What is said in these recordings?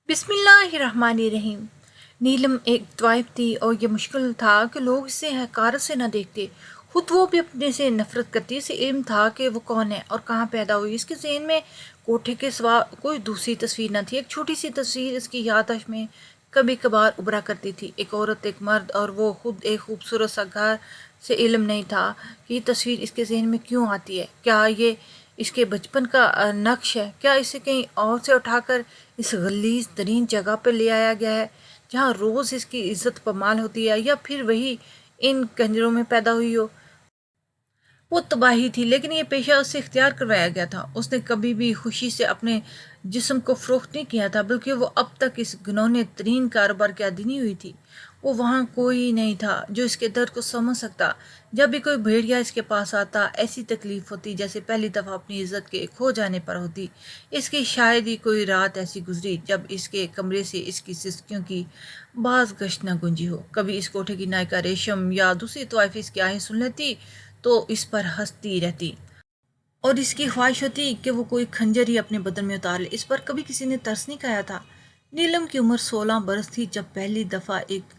بسم اللہ الرحمن الرحیم۔ نیلم ایک طوائف تھی اور یہ مشکل تھا کہ لوگ اسے حقارت سے نہ دیکھتے۔ خود وہ بھی اپنے سے نفرت کرتی۔ اسے علم تھا کہ وہ کون ہے اور کہاں پیدا ہوئی۔ اس کے ذہن میں کوٹھے کے سوا کوئی دوسری تصویر نہ تھی۔ ایک چھوٹی سی تصویر اس کی یادداشت میں کبھی کبھار ابھرا کرتی تھی، ایک عورت، ایک مرد اور وہ خود ایک خوبصورت سا گھر۔ سے علم نہیں تھا کہ یہ تصویر اس کے ذہن میں کیوں آتی ہے۔ کیا یہ اس کے بچپن کا نقش ہے؟ کیا اسے کہیں اور سے اٹھا کر اس غلیظ ترین جگہ پر لے آیا گیا ہے جہاں روز اس کی عزت پامال ہوتی ہے، یا پھر وہی ان کنجروں میں پیدا ہوئی ہو؟ وہ تباہی تھی، لیکن یہ پیشہ اس سے اختیار کروایا گیا تھا۔ اس نے کبھی بھی خوشی سے اپنے جسم کو فروخت نہیں کیا تھا، بلکہ وہ اب تک اس گھنونے ترین کاروبار کی عادی نہیں ہوئی تھی۔ وہ وہاں کوئی نہیں تھا جو اس کے درد کو سمجھ سکتا۔ جب بھی کوئی بھیڑیا اس کے پاس آتا، ایسی تکلیف ہوتی جیسے پہلی دفعہ اپنی عزت کے کھو جانے پر ہوتی۔ اس کی شاید ہی کوئی رات ایسی گزری جب اس کے کمرے سے اس کی سسکیوں کی باز گشت نہ گونجی ہو۔ کبھی اس کوٹھے کی نائکہ ریشم یا دوسری طوائف اس کی آہیں سن لیتی تو اس پر ہنستی رہتی، اور اس کی خواہش ہوتی کہ وہ کوئی کھنجر ہی اپنے بدن میں اتار لے۔ اس پر کبھی کسی نے ترس نہیں کھایا تھا۔ نیلم کی عمر 16 برس تھی جب پہلی دفعہ ایک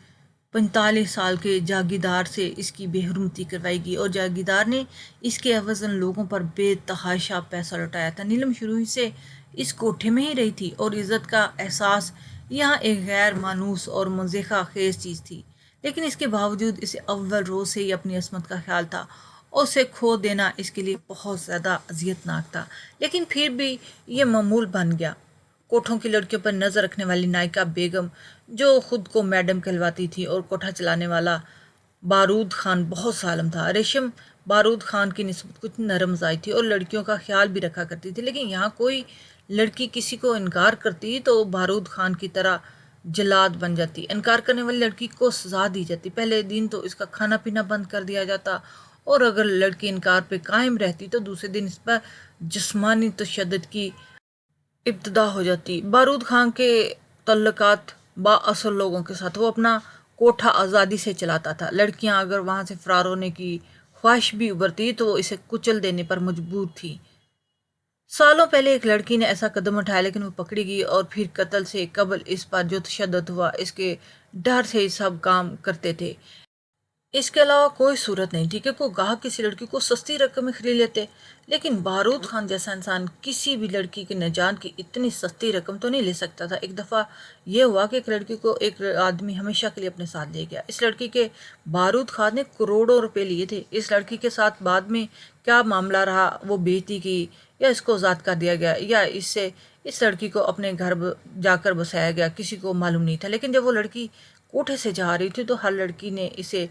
45 سال کے جاگیردار سے اس کی بے حرمتی کروائی گئی، اور جاگیردار نے اس کے عوض ان لوگوں پر بے تحاشا پیسہ لوٹایا تھا۔ نیلم شروع ہی سے اس کوٹھے میں ہی رہی تھی، اور عزت کا احساس یہاں ایک غیر مانوس اور مضحکہ خیز چیز تھی، لیکن اس کے باوجود اسے اول روز سے ہی اپنی عصمت کا خیال تھا، اور اسے کھو دینا اس کے لیے بہت زیادہ اذیت ناک تھا۔ لیکن پھر بھی یہ معمول بن گیا۔ کوٹھوں کی لڑکیوں پر نظر رکھنے والی نائکہ بیگم، جو خود کو میڈم کہلواتی تھی، اور کوٹھا چلانے والا بارود خان بہت ظالم تھا۔ ریشم بارود خان کی نسبت کچھ نرم مزاج تھی اور لڑکیوں کا خیال بھی رکھا کرتی تھی، لیکن یہاں کوئی لڑکی کسی کو انکار کرتی تو بارود خان کی طرح جلاد بن جاتی۔ انکار کرنے والی لڑکی کو سزا دی جاتی۔ پہلے دن تو اس کا کھانا پینا بند کر دیا جاتا، اور اگر لڑکی انکار پہ قائم رہتی تو دوسرے دن اس پر جسمانی تشدد کی ابتدا ہو جاتی۔ بارود خان کے تعلقات با اثر لوگوں کے ساتھ وہ اپنا کوٹھا آزادی سے چلاتا تھا۔ لڑکیاں اگر وہاں سے فرار ہونے کی خواہش بھی ابھرتی تو وہ اسے کچل دینے پر مجبور تھی۔ سالوں پہلے ایک لڑکی نے ایسا قدم اٹھایا، لیکن وہ پکڑی گئی، اور پھر قتل سے قبل اس پر جو تشدد ہوا، اس کے ڈر سے ہی سب کام کرتے تھے۔ اس کے علاوہ کوئی صورت نہیں تھی کہ کوئی گاہک کسی لڑکی کو سستی رقم میں خرید لیتے، لیکن بارود خان جیسا انسان کسی بھی لڑکی کے نجات کی اتنی سستی رقم تو نہیں لے سکتا تھا۔ ایک دفعہ یہ ہوا کہ ایک لڑکی کو ایک آدمی ہمیشہ کے لیے اپنے ساتھ لے گیا۔ اس لڑکی کے بارود خان نے کروڑوں روپے لیے تھے۔ اس لڑکی کے ساتھ بعد میں کیا معاملہ رہا، وہ بیٹی کی یا اس کو آزاد کر دیا گیا، یا اس لڑکی کو اپنے گھر جا کر بسایا گیا، کسی کو معلوم نہیں تھا۔ لیکن جب وہ لڑکی کوٹھے سے جا رہی تھی تو ہر لڑکی نے اسے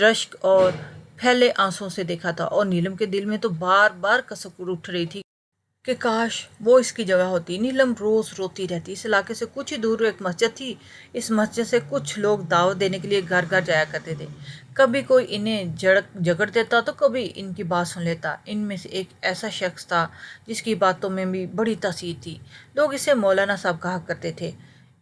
رشک اور پھیلے آنسوں سے دیکھا تھا، اور نیلم کے دل میں تو بار بار کسک اٹھ رہی تھی کہ کاش وہ اس کی جگہ ہوتی۔ نیلم روز روتی رہتی۔ اس علاقے سے کچھ ہی دور ایک مسجد تھی۔ اس مسجد سے کچھ لوگ دعوت دینے کے لیے گھر گھر جایا کرتے تھے۔ کبھی کوئی انہیں جھگڑ دیتا تو کبھی ان کی بات سن لیتا۔ ان میں سے ایک ایسا شخص تھا جس کی باتوں میں بھی بڑی تاثیر تھی۔ لوگ اسے مولانا صاحب کہا کرتے تھے۔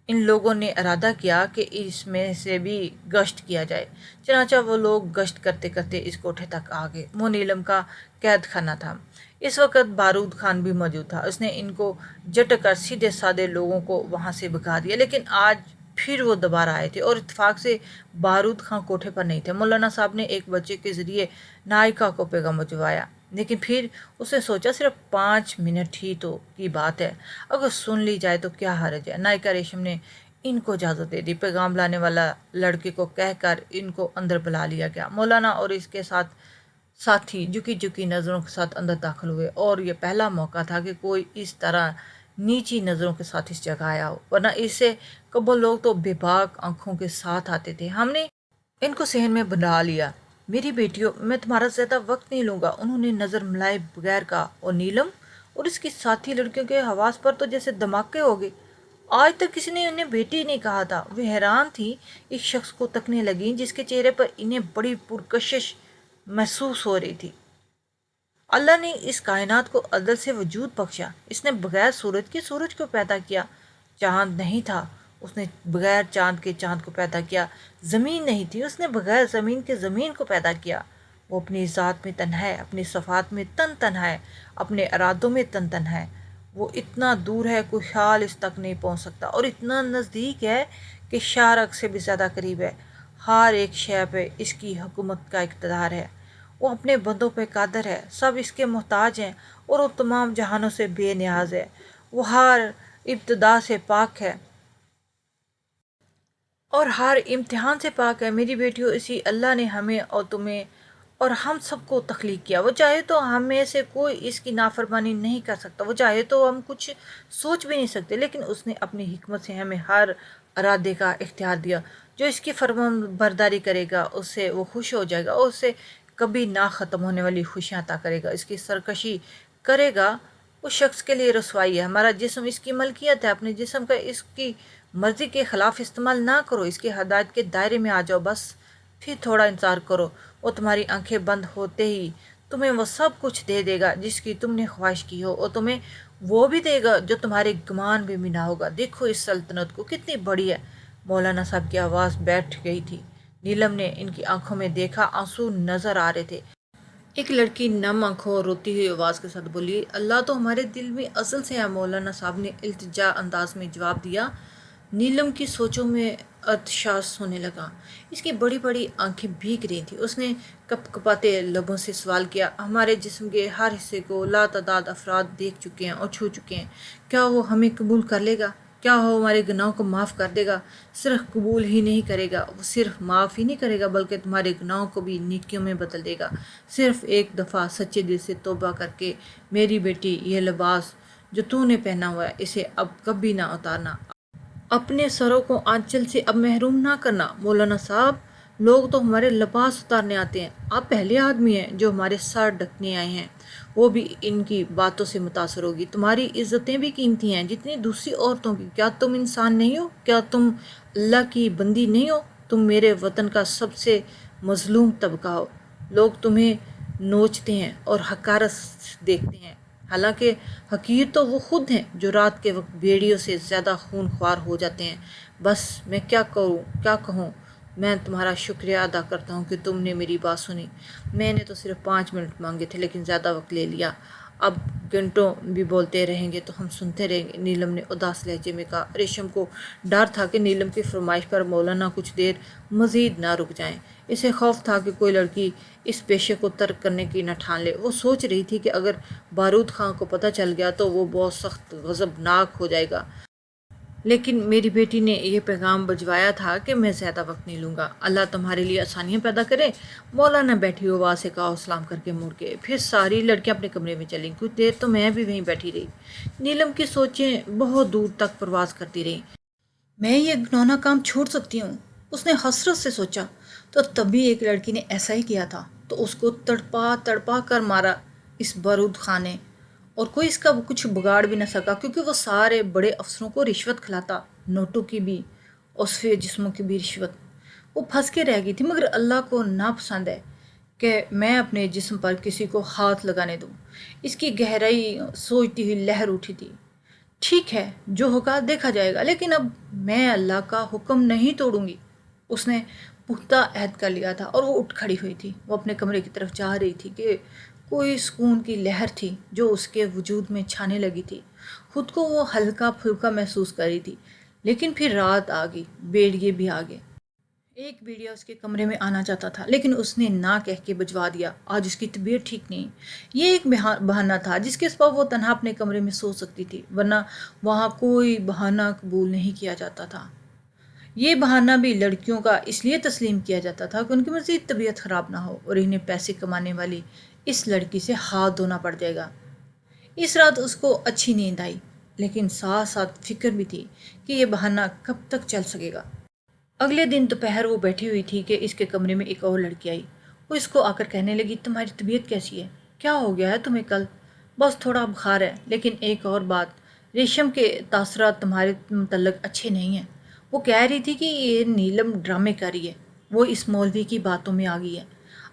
ان لوگوں نے ارادہ کیا کہ اس میں سے بھی گشت کیا جائے، چنانچہ وہ لوگ گشت کرتے کرتے اس کوٹھے تک آ گئے۔ وہ نیلم کا قید خانہ تھا۔ اس وقت بارود خان بھی موجود تھا۔ اس نے ان کو جھٹک کر سیدھے سادے لوگوں کو وہاں سے بھگا دیا، لیکن آج پھر وہ دوبارہ آئے تھے، اور اتفاق سے بارود خان کوٹھے پر نہیں تھے۔ مولانا صاحب نے ایک بچے کے ذریعے نائکہ کو پیغام بھجوایا، لیکن پھر اس نے سوچا صرف 5 منٹ ہی تو کی بات ہے، اگر سن لی جائے تو کیا حرج ہے۔ نائکہ ریشم نے ان کو اجازت دے دی۔ پیغام لانے والا لڑکے کو کہہ کر ان کو اندر بلا لیا گیا۔ مولانا اور اس کے ساتھی جھکی جھکی نظروں کے ساتھ اندر داخل ہوئے، اور یہ پہلا موقع تھا کہ کوئی اس طرح نیچی نظروں کے ساتھ اس جگہ آیا ہو، ورنہ اس سے قبل لوگ تو بے باک آنکھوں کے ساتھ آتے تھے۔ ہم نے ان کو صحن میں بنا لیا۔ میری بیٹیوں، میں تمہارا زیادہ وقت نہیں لوں گا، انہوں نے نظر ملائے بغیر کہا، اور نیلم اور اس کی ساتھی لڑکیوں کے حواس پر تو جیسے دھماکے ہو گئے۔ آج تک کسی نے انہیں بیٹی نہیں کہا تھا۔ وہ حیران تھی، اس شخص کو تکنے لگیں جس کے چہرے پر انہیں بڑی پرکشش محسوس ہو رہی تھی۔ اللہ نے اس کائنات کو عدل سے وجود بخشا۔ اس نے بغیر سورج کے سورج کو پیدا کیا۔ چاند نہیں تھا، اس نے بغیر چاند کے چاند کو پیدا کیا۔ زمین نہیں تھی، اس نے بغیر زمین کے زمین کو پیدا کیا۔ وہ اپنی ذات میں تنہا ہے، اپنی صفات میں تن تنہا ہے، اپنے ارادوں میں تن تنہا ہے۔ وہ اتنا دور ہے کوئی خیال اس تک نہیں پہنچ سکتا، اور اتنا نزدیک ہے کہ شارک سے بھی زیادہ قریب ہے۔ ہر ایک شے پہ اس کی حکومت کا اقتدار ہے۔ وہ اپنے بندوں پہ قادر ہے، سب اس کے محتاج ہیں، اور وہ تمام جہانوں سے بے نیاز ہے۔ وہ ہر ابتدا سے پاک ہے اور ہر امتحان سے پاک ہے۔ میری بیٹیوں، اسی اللہ نے ہمیں اور تمہیں اور ہم سب کو تخلیق کیا۔ وہ چاہے تو ہم میں سے کوئی اس کی نافرمانی نہیں کر سکتا، وہ چاہے تو ہم کچھ سوچ بھی نہیں سکتے، لیکن اس نے اپنی حکمت سے ہمیں ہر ارادے کا اختیار دیا۔ جو اس کی فرمان برداری کرے گا اس سے وہ خوش ہو جائے گا، اور اسے کبھی نہ ختم ہونے والی خوشیاں عطا کرے گا۔ اس کی سرکشی کرے گا اس شخص کے لیے رسوائی ہے۔ ہمارا جسم اس کی ملکیت ہے، اپنے جسم کا اس کی مرضی کے خلاف استعمال نہ کرو، اس کی ہدایت کے دائرے میں آ جاؤ، بس پھر تھوڑا انتظار کرو، وہ تمہاری آنکھیں بند ہوتے ہی تمہیں وہ سب کچھ دے دے گا جس کی تم نے خواہش کی ہو، اور تمہیں وہ بھی دے گا جو تمہارے گمان بھی نہ ہوگا۔ دیکھو اس سلطنت کو کتنی بڑی ہے۔ مولانا صاحب کی آواز بیٹھ گئی تھی۔ نیلم نے ان کی آنکھوں میں دیکھا، آنسو نظر آ رہے تھے۔ ایک لڑکی نم آنکھوں اور روتی ہوئی آواز کے ساتھ بولی، اللہ تو ہمارے دل میں ازل سے ہے۔ مولانا صاحب نے التجا انداز میں جواب دیا۔ نیلم کی سوچوں میں ارتشاس ہونے لگا، اس کی بڑی بڑی آنکھیں بھیگ رہی تھیں۔ اس نے کپ کپاتے لبوں سے سوال کیا، ہمارے جسم کے ہر حصے کو لاتعداد افراد دیکھ چکے ہیں اور چھو چکے ہیں، کیا وہ ہمیں قبول کر لے گا؟ کیا وہ ہمارے گناہوں کو معاف کر دے گا؟ صرف قبول ہی نہیں کرے گا، وہ صرف معاف ہی نہیں کرے گا بلکہ تمہارے گناہوں کو بھی نیکیوں میں بدل دے گا۔ صرف ایک دفعہ سچے دل سے توبہ کر کے میری بیٹی، یہ لباس جو تو نے پہنا ہوا ہے اسے اب کبھی نہ اتارنا، اپنے سروں کو آنچل سے اب محروم نہ کرنا۔ مولانا صاحب، لوگ تو ہمارے لباس اتارنے آتے ہیں، آپ پہلے آدمی ہیں جو ہمارے سر ڈھکنے آئے ہیں۔ وہ بھی ان کی باتوں سے متاثر ہوگی۔ تمہاری عزتیں بھی قیمتی ہیں جتنی دوسری عورتوں کی۔ کیا تم انسان نہیں ہو؟ کیا تم اللہ کی بندی نہیں ہو؟ تم میرے وطن کا سب سے مظلوم طبقہ ہو۔ لوگ تمہیں نوچتے ہیں اور حقارت سے دیکھتے ہیں، حالانکہ حقیر تو وہ خود ہیں جو رات کے وقت بھیڑیوں سے زیادہ خون خوار ہو جاتے ہیں۔ بس میں کیا کہوں؟ میں تمہارا شکریہ ادا کرتا ہوں کہ تم نے میری بات سنی۔ میں نے تو صرف 5 منٹ مانگے تھے لیکن زیادہ وقت لے لیا۔ اب گھنٹوں بھی بولتے رہیں گے تو ہم سنتے رہیں گے، نیلم نے اداس لہجے میں کہا۔ ریشم کو ڈر تھا کہ نیلم کی فرمائش پر مولانا کچھ دیر مزید نہ رک جائیں۔ اسے خوف تھا کہ کوئی لڑکی اس پیشے کو ترک کرنے کی نہ ٹھان لے۔ وہ سوچ رہی تھی کہ اگر بارود خاں کو پتہ چل گیا تو وہ بہت سخت غضبناک ہو جائے گا، لیکن میری بیٹی نے یہ پیغام بھجوایا تھا کہ میں زیادہ وقت نہیں لوں گا۔ اللہ تمہارے لیے آسانیاں پیدا کرے، مولانا بیٹھی ہوئی آواز سے کہا اور سلام کر کے مڑ گئے۔ پھر ساری لڑکیاں اپنے کمرے میں چلیں۔ کچھ دیر تو میں بھی وہیں بیٹھی رہی۔ نیلم کی سوچیں بہت دور تک پرواز کرتی رہیں۔ میں یہ گھناؤنا کام چھوڑ سکتی ہوں، اس نے حسرت سے سوچا۔ تو تبھی ایک لڑکی نے ایسا ہی کیا تھا، تو اس کو تڑپا تڑپا کر مارا اس بارود خان نے، اور کوئی اس کا کچھ بگاڑ بھی نہ سکا، کیونکہ وہ سارے بڑے افسروں کو رشوت کھلاتا، نوٹوں کی بھی، اوصفے جسموں کی بھی رشوت۔ وہ پھنس کے رہ گئی تھی، مگر اللہ کو ناپسند ہے کہ میں اپنے جسم پر کسی کو ہاتھ لگانے دوں۔ اس کی گہرائی سوچتی ہوئی لہر اٹھی تھی۔ ٹھیک ہے، جو ہوگا دیکھا جائے گا، لیکن اب میں اللہ کا حکم نہیں توڑوں گی۔ اس نے پختہ عہد کر لیا تھا اور وہ اٹھ کھڑی ہوئی تھی۔ وہ اپنے کمرے کی طرف جا رہی تھی کہ کوئی سکون کی لہر تھی جو اس کے وجود میں چھانے لگی تھی۔ خود کو وہ ہلکا پھلکا محسوس کر رہی تھی، لیکن پھر رات آ گئی، بھیڑیے بھی آ گئے۔ ایک بھیڑیا اس کے کمرے میں آنا چاہتا تھا، لیکن اس نے نہ کہہ کے بھجوا دیا۔ آج اس کی طبیعت ٹھیک نہیں۔ یہ ایک بہانہ تھا جس کے سبب وہ تنہا اپنے کمرے میں سو سکتی تھی، ورنہ وہاں کوئی بہانہ قبول نہیں کیا جاتا تھا۔ یہ بہانہ بھی لڑکیوں کا اس لیے تسلیم کیا جاتا تھا کہ ان کی مزید طبیعت خراب نہ ہو اور انہیں پیسے کمانے والی اس لڑکی سے ہاتھ دھونا پڑ جائے گا۔ اس رات اس کو اچھی نیند آئی، لیکن ساتھ ساتھ فکر بھی تھی کہ یہ بہانہ کب تک چل سکے گا۔ اگلے دن دوپہر وہ بیٹھی ہوئی تھی کہ اس کے کمرے میں ایک اور لڑکی آئی۔ وہ اس کو آ کر کہنے لگی، تمہاری طبیعت کیسی ہے؟ کیا ہو گیا ہے تمہیں کل؟ بس تھوڑا بخار ہے، لیکن ایک اور بات، ریشم کے تاثرات تمہارے متعلق اچھے نہیں ہیں۔ وہ کہہ رہی تھی کہ یہ نیلم ڈرامے کر رہی ہے، وہ اس مولوی کی باتوں میں آ گئی ہے۔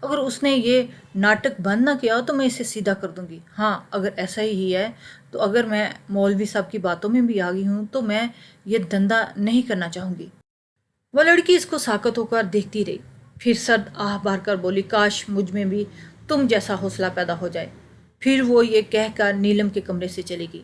اگر اس نے یہ ناٹک بند نہ کیا تو میں اسے سیدھا کر دوں گی۔ ہاں، اگر ایسا ہی ہے تو اگر میں مولوی صاحب کی باتوں میں بھی آ گئی ہوں تو میں یہ دھندا نہیں کرنا چاہوں گی۔ وہ لڑکی اس کو ساکت ہو کر دیکھتی رہی، پھر سرد آہ بھر کر بولی، کاش مجھ میں بھی تم جیسا حوصلہ پیدا ہو جائے۔ پھر وہ یہ کہہ کر نیلم کے کمرے سے چلی گئی۔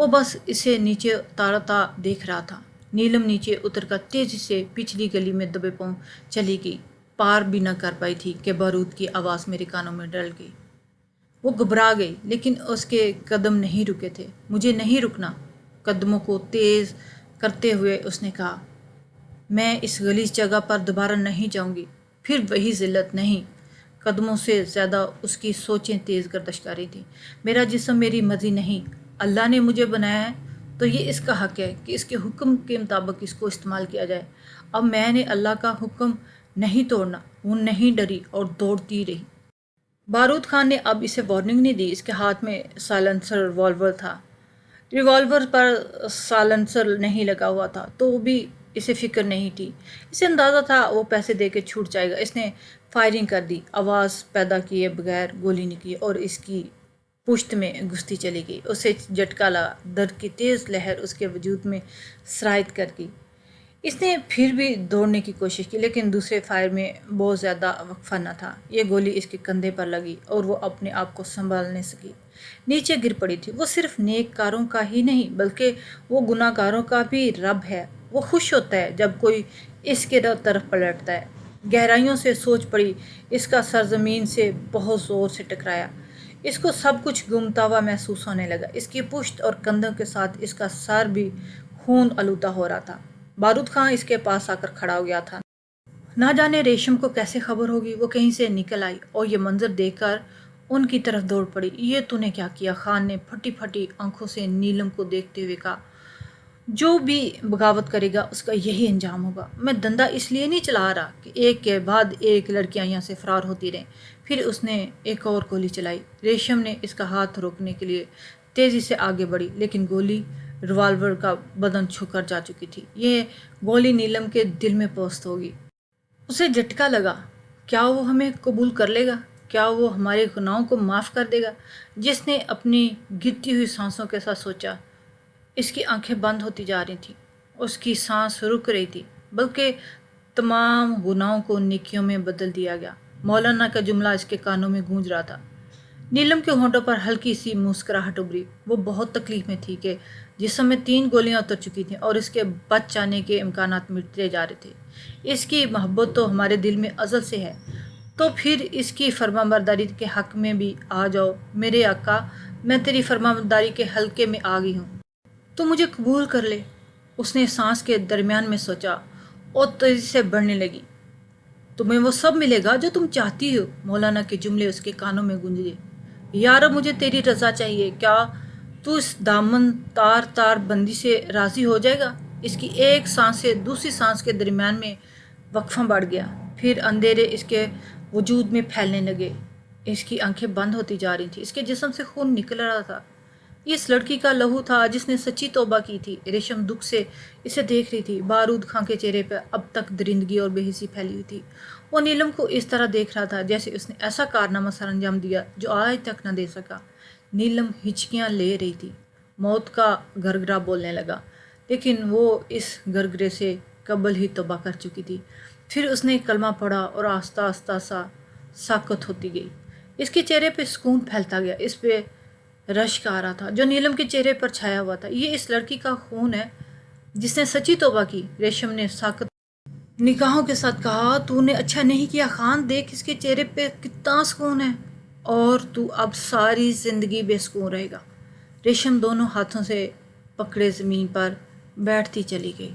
وہ بس اسے نیچے اتارتا دیکھ رہا تھا۔ نیلم نیچے اتر کر تیزی سے پچھلی گلی میں دبے پاؤں چلی گئی۔ پار بھی نہ کر پائی تھی کہ بارود کی آواز میرے کانوں میں ڈل گئی۔ وہ گھبرا گئی لیکن اس کے قدم نہیں رکے تھے۔ مجھے نہیں رکنا، قدموں کو تیز کرتے ہوئے اس نے کہا۔ میں اس غلیظ جگہ پر دوبارہ نہیں جاؤں گی، پھر وہی ذلت نہیں۔ قدموں سے زیادہ اس کی سوچیں تیز گردش کر رہی تھیں۔ میرا جسم میری مرضی نہیں، اللہ نے مجھے بنایا ہے تو یہ اس کا حق ہے کہ اس کے حکم کے مطابق اس کو استعمال کیا جائے۔ اب میں نے اللہ کا حکم نہیں توڑنا۔ وہ نہیں ڈری اور دوڑتی رہی۔ بارود خان نے اب اسے وارننگ نہیں دی۔ اس کے ہاتھ میں سائلنسر ریوالور تھا۔ ریوالور پر سائلنسر نہیں لگا ہوا تھا تو بھی اسے فکر نہیں تھی۔ اسے اندازہ تھا وہ پیسے دے کے چھوٹ جائے گا۔ اس نے فائرنگ کر دی، آواز پیدا کیے بغیر گولی نکلی اور اس کی پشت میں گھستی چلی گئی۔ اسے جھٹکا لگا، درد کی تیز لہر اس کے وجود میں سرایت کر گئی۔ اس نے پھر بھی دوڑنے کی کوشش کی لیکن دوسرے فائر میں بہت زیادہ وقفہ نہ تھا۔ یہ گولی اس کے کندھے پر لگی اور وہ اپنے آپ کو سنبھال نہیں سکی، نیچے گر پڑی تھی۔ وہ صرف نیک کاروں کا ہی نہیں بلکہ وہ گناہ گاروں کا بھی رب ہے۔ وہ خوش ہوتا ہے جب کوئی اس کے طرف پلٹتا ہے۔ گہرائیوں سے سوچ پڑی، اس کا سر زمین سے بہت زور سے ٹکرایا۔ اس کو سب کچھ گمتا ہوا محسوس ہونے لگا۔ اس کی پشت اور کندھوں کے ساتھ اس کا سر بھی خون آلودہ ہو رہا تھا۔ بارود خان اس کے پاس آ کر کھڑا ہو گیا تھا۔ نہ جانے ریشم کو کیسے خبر ہوگی، وہ کہیں سے نکل آئی اور یہ منظر دیکھ کر ان کی طرف دوڑ پڑی۔ یہ تو نے کیا کیا؟ خان نے پھٹی پھٹی آنکھوں سے نیلم کو دیکھتے ہوئے کہا۔ جو بھی بغاوت کرے گا اس کا یہی انجام ہوگا۔ میں دندہ اس لیے نہیں چلا رہا کہ ایک کے بعد ایک لڑکیاں یہاں سے فرار ہوتی رہیں۔ پھر اس نے ایک اور گولی چلائی۔ ریشم نے اس کا ہاتھ روکنے کے لیے تیزی سے آگے بڑھی لیکن گولی ریوالور کا بدن چھو کر جا چکی تھی۔ یہ گولی نیلم کے دل میں پوست ہوگی۔ اسے جھٹکا لگا۔ کیا وہ ہمیں قبول کر لے گا؟ کیا وہ ہمارے گناہوں کو معاف کر دے گا؟ جس نے اپنی گرتی ہوئی سانسوں کے ساتھ سوچا۔ اس کی آنکھیں بند ہوتی جا رہی تھیں، اس کی سانس رک رہی تھی، بلکہ تمام گناہوں کو نیکیوں میں بدل دیا گیا۔ مولانا کا جملہ اس کے کانوں میں گونج رہا تھا۔ نیلم کے ہونٹوں پر ہلکی سی مسکراہٹ ابھری۔ وہ بہت تکلیف میں تھی کہ جسم میں 3 گولیاں اتر چکی تھیں اور اس کے بچ جانے کے امکانات مٹتے جا رہے تھے۔ اس کی محبت تو ہمارے دل میں ازل سے ہے، تو پھر اس کی فرمانبرداری کے حق میں بھی آ جاؤ۔ میرے آقا، میں تیری فرمانبرداری کے حلقے میں آ گئی ہوں، تو مجھے قبول کر لے۔ اس نے سانس کے درمیان میں سوچا اور تیزی سے بڑھنے لگی۔ تمہیں وہ سب ملے گا جو تم چاہتی ہو۔ مولانا کے جملے اس کے کانوں میں گونجے۔ یا رب، مجھے تیری رضا چاہیے۔ کیا تو اس دامن تار تار بندی سے راضی ہو جائے گا؟ اس کی ایک سانس سے دوسری سانس کے درمیان میں وقفہ بڑھ گیا، پھر اندھیرے اس کے وجود میں پھیلنے لگے۔ اس کی آنکھیں بند ہوتی جا رہی تھیں، اس کے جسم سے خون نکل رہا تھا۔ یہ اس لڑکی کا لہو تھا جس نے سچی توبہ کی تھی۔ ریشم دکھ سے اسے دیکھ رہی تھی۔ بارود خان کے چہرے پر اب تک درندگی اور بے حسی پھیلی ہوئی تھی۔ وہ نیلم کو اس طرح دیکھ رہا تھا جیسے اس نے ایسا کارنامہ سر انجام دیا جو آج تک نہ دے سکا۔ نیلم ہچکیاں لے رہی تھی۔ موت کا گرگرا بولنے لگا، لیکن وہ اس گرگرے سے قبل ہی توبہ کر چکی تھی۔ پھر اس نے کلمہ پڑھا اور آہستہ آہستہ ساکت ہوتی گئی۔ اس کے چہرے پہ سکون پھیلتا گیا۔ اس پہ رشک آ رہا تھا جو نیلم کے چہرے پر چھایا ہوا تھا۔ یہ اس لڑکی کا خون ہے جس نے سچی توبہ کی۔ ریشم نے ساکت نگاہوں کے ساتھ کہا، تو نے اچھا نہیں کیا خان، دیکھ اس کے چہرے پہ کتنا سکون ہے، اور تو اب ساری زندگی بے سکون رہے گا۔ ریشم دونوں ہاتھوں سے پکڑے زمین پر بیٹھتی چلی گئی۔